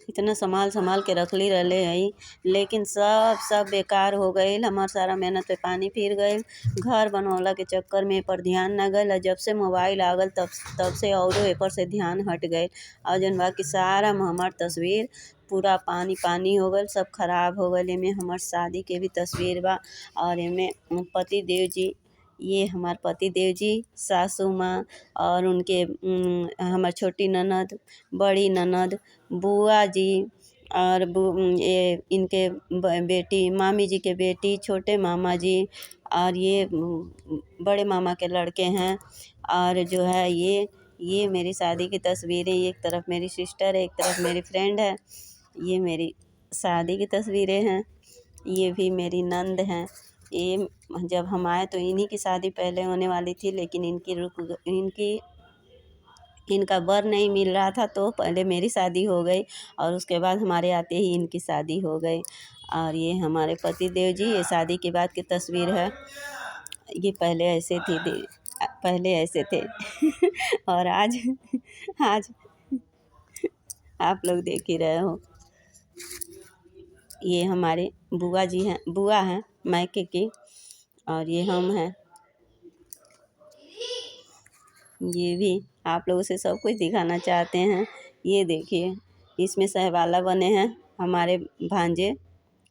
इतना संभाल संभाल के रखली रहले हई, लेकिन सब बेकार हो गईल। हमार सारा मेहनत पे पानी फिर गईल। घर बनवला के चक्कर में एपर ध्यान ना गईल। जब से मोबाइल आ गईल तब से औरो एपर से ध्यान हट गईल। और जौन बा कि सारा हमार तस्वीर पूरा पानी पानी हो गईल, सब खराब हो गईल। एमे हमार शादी के भी तस्वीर बा और एमे पति देव जी, ये हमार पति देव जी, सासू माँ और उनके हमार छोटी ननद, बड़ी ननद, बुआ जी और ये इनके बेटी, मामी जी के बेटी, छोटे मामा जी और ये बड़े मामा के लड़के हैं। और जो है ये मेरी शादी की तस्वीरें। एक तरफ मेरी सिस्टर है, एक तरफ मेरी फ्रेंड है। ये मेरी शादी की तस्वीरें हैं। ये भी मेरी नंद हैं। ये जब हम आए तो इन्हीं की शादी पहले होने वाली थी, लेकिन इनका वर नहीं मिल रहा था, तो पहले मेरी शादी हो गई और उसके बाद हमारे आते ही इनकी शादी हो गई। और ये हमारे पति देव जी, ये शादी के बाद की तस्वीर है। ये पहले ऐसे थे और आज आप लोग देख ही रहे हो। ये हमारे बुआ हैं मायके की, और ये हम हैं। ये भी आप लोगों से सब कुछ दिखाना चाहते हैं। ये देखिए, इसमें सहवाला बने हैं हमारे भांजे,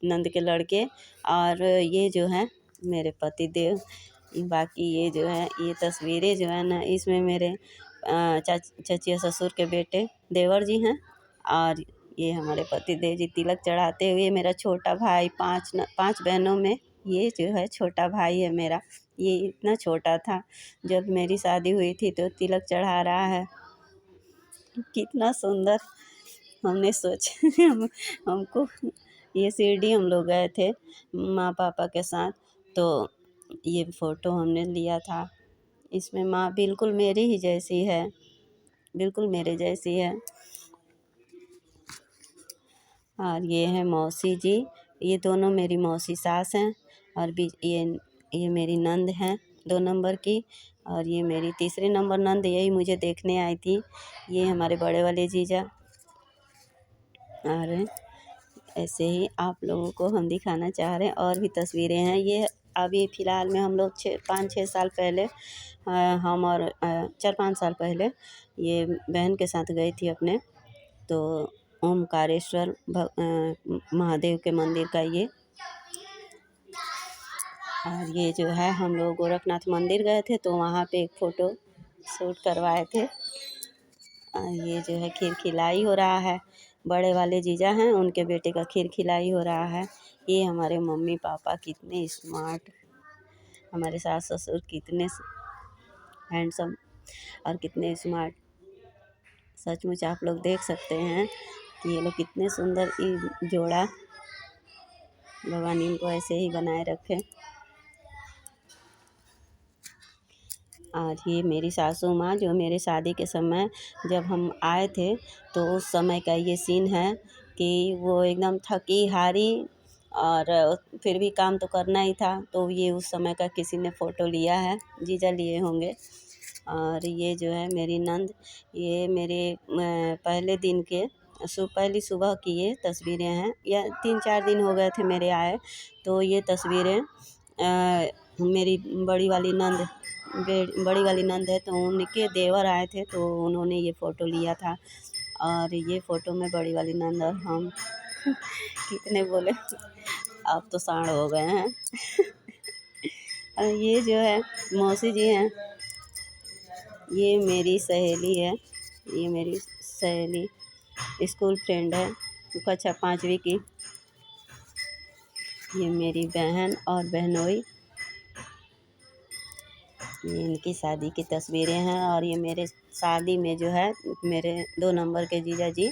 नंद के लड़के। और ये जो है मेरे पति देव। बाकी ये जो है, ये तस्वीरें जो है ना, इसमें मेरे चचिया ससुर के बेटे देवर जी हैं। और ये हमारे पति देव जी तिलक चढ़ाते हुए। मेरा छोटा भाई, 5 बहनों में ये जो है छोटा भाई है मेरा। ये इतना छोटा था जब मेरी शादी हुई थी, तो तिलक चढ़ा रहा है। कितना सुंदर। हमने सोचा हमको ये शिरडी हम लोग गए थे माँ पापा के साथ, तो ये फ़ोटो हमने लिया था। इसमें माँ बिल्कुल मेरी ही जैसी है, बिल्कुल मेरे जैसी है। और ये है मौसी जी, ये दोनों मेरी मौसी सास हैं। और ये मेरी नंद हैं 2 नंबर की। और ये मेरी तीसरे नंबर नंद, यही मुझे देखने आई थी। ये हमारे बड़े वाले जीजा। और ऐसे ही आप लोगों को हम दिखाना चाह रहे हैं। और भी तस्वीरें हैं। ये अभी फ़िलहाल में हम लोग 5-6 साल पहले, हम और 4-5 साल पहले ये बहन के साथ गई थी अपने, तो ओमकारेश्वर महादेव के मंदिर का ये। और ये जो है, हम लोग गोरखनाथ मंदिर गए थे, तो वहाँ पे एक फ़ोटो शूट करवाए थे। ये जो है खीर खिलाई हो रहा है। बड़े वाले जीजा हैं, उनके बेटे का खीर खिलाई हो रहा है। ये हमारे मम्मी पापा कितने स्मार्ट, हमारे सास ससुर कितने हैंडसम और कितने स्मार्ट। सचमुच आप लोग देख सकते हैं कि ये लोग कितने सुंदर जोड़ा। भगवान इनको ऐसे ही बनाए रखे। और ये मेरी सासू माँ, जो मेरे शादी के समय जब हम आए थे, तो उस समय का ये सीन है कि वो एकदम थकी हारी, और फिर भी काम तो करना ही था। तो ये उस समय का किसी ने फ़ोटो लिया है, जीजा लिए होंगे। और ये जो है मेरी नंद, ये मेरे पहले दिन के पहली सुबह की ये तस्वीरें हैं, या 3-4 दिन हो गए थे मेरे आए। तो ये तस्वीरें मेरी बड़ी वाली नंद है, तो उनके देवर आए थे, तो उन्होंने ये फ़ोटो लिया था। और ये फ़ोटो में बड़ी वाली नंद और हम कितने बोले, अब तो साँड़ हो गए हैं। और ये जो है मौसी जी हैं, ये मेरी सहेली है। ये मेरी सहेली स्कूल फ्रेंड है, कक्षा 5वीं की। ये मेरी बहन और बहनोई। ये इनकी शादी की तस्वीरें हैं। और ये मेरे शादी में जो है, मेरे 2 नंबर के जीजा जी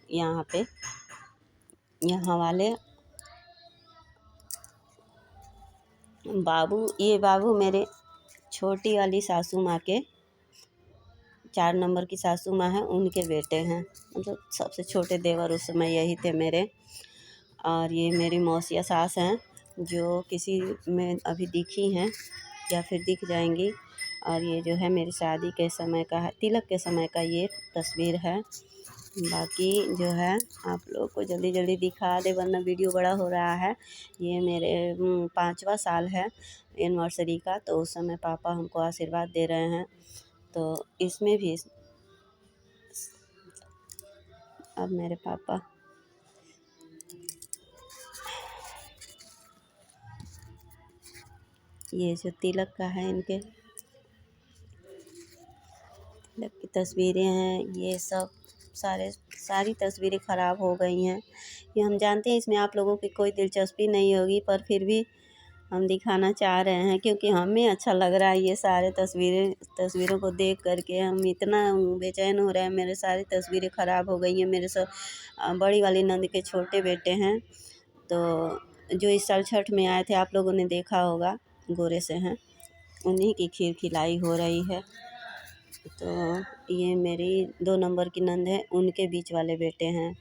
यहाँ पे, यहाँ वाले ये बाबू मेरे छोटी वाली सासू माँ के, 4 नंबर की सासू माँ है, उनके बेटे हैं। मतलब सबसे छोटे देवर उस समय यही थे मेरे। और ये मेरी मौसिया सास हैं, जो किसी में अभी दिखी हैं या फिर दिख जाएंगी। और ये जो है मेरी शादी के समय का है, तिलक के समय का ये तस्वीर है। बाकी जो है आप लोग को जल्दी जल्दी दिखा दे वरना वीडियो बड़ा हो रहा है। ये मेरे 5वां साल है एनिवर्सरी का, तो उस समय पापा हमको आशीर्वाद दे रहे हैं। तो इसमें भी अब मेरे पापा ये जो तिलक का है, इनके तिलक की तस्वीरें हैं, ये सब सारी तस्वीरें ख़राब हो गई हैं। ये हम जानते हैं इसमें आप लोगों की कोई दिलचस्पी नहीं होगी, पर फिर भी हम दिखाना चाह रहे हैं क्योंकि हमें अच्छा लग रहा है। ये सारे तस्वीरों को देख करके हम इतना बेचैन हो रहे हैं। मेरे सारी तस्वीरें ख़राब हो गई हैं। मेरे बड़ी वाली नंद के छोटे बेटे हैं, तो जो इस साल छठ में आए थे, आप लोगों ने देखा होगा, गोरे से हैं, उन्हीं की खीर खिलाई हो रही है। तो ये मेरी 2 नंबर की नंद है, उनके बीच वाले बेटे हैं।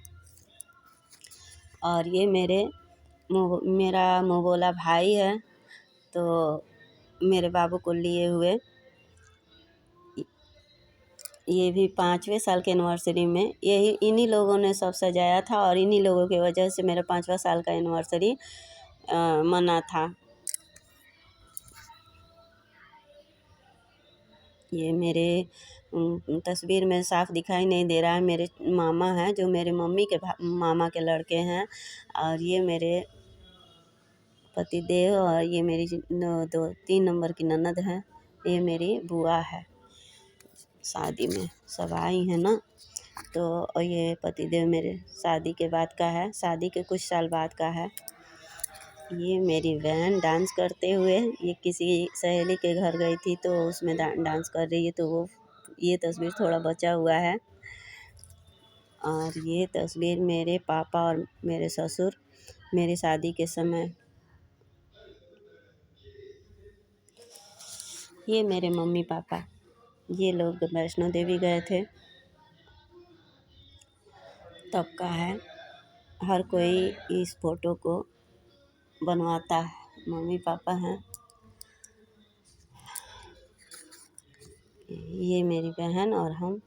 और ये मेरा मुँह बोला भाई है, तो मेरे बाबू को लिए हुए ये भी 5वें साल के एनिवर्सरी में इन्हीं लोगों ने सब सजाया था और इन्हीं लोगों की वजह से मेरा 5वां साल का एनिवर्सरी मना था। ये मेरे तस्वीर में साफ दिखाई नहीं दे रहा है, मेरे मामा हैं जो मेरे मम्मी के मामा के लड़के हैं। और ये मेरे पतिदेव और ये मेरी 3 नंबर की ननद है। ये मेरी बुआ है। शादी में सब आई हैं ना, तो ये पतिदेव मेरे शादी के बाद का है, शादी के कुछ साल बाद का है। ये मेरी बहन डांस करते हुए, ये किसी सहेली के घर गई थी तो उसमें डांस कर रही है, तो ये तस्वीर थोड़ा बचा हुआ है। और ये तस्वीर मेरे पापा और मेरे ससुर मेरी शादी के समय। ये मेरे मम्मी पापा, ये लोग वैष्णो देवी गए थे तब का है। हर कोई इस फोटो को बनवाता है। मम्मी पापा हैं, ये मेरी बहन और हम।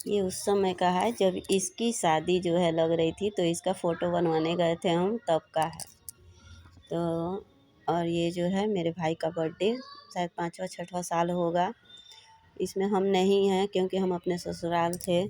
ये उस समय का है जब इसकी शादी जो है लग रही थी, तो इसका फ़ोटो बनवाने गए थे हम, तब का है। तो और ये जो है मेरे भाई का बर्थडे, शायद 5वां 6वां साल होगा। इसमें हम नहीं हैं क्योंकि हम अपने ससुराल थे।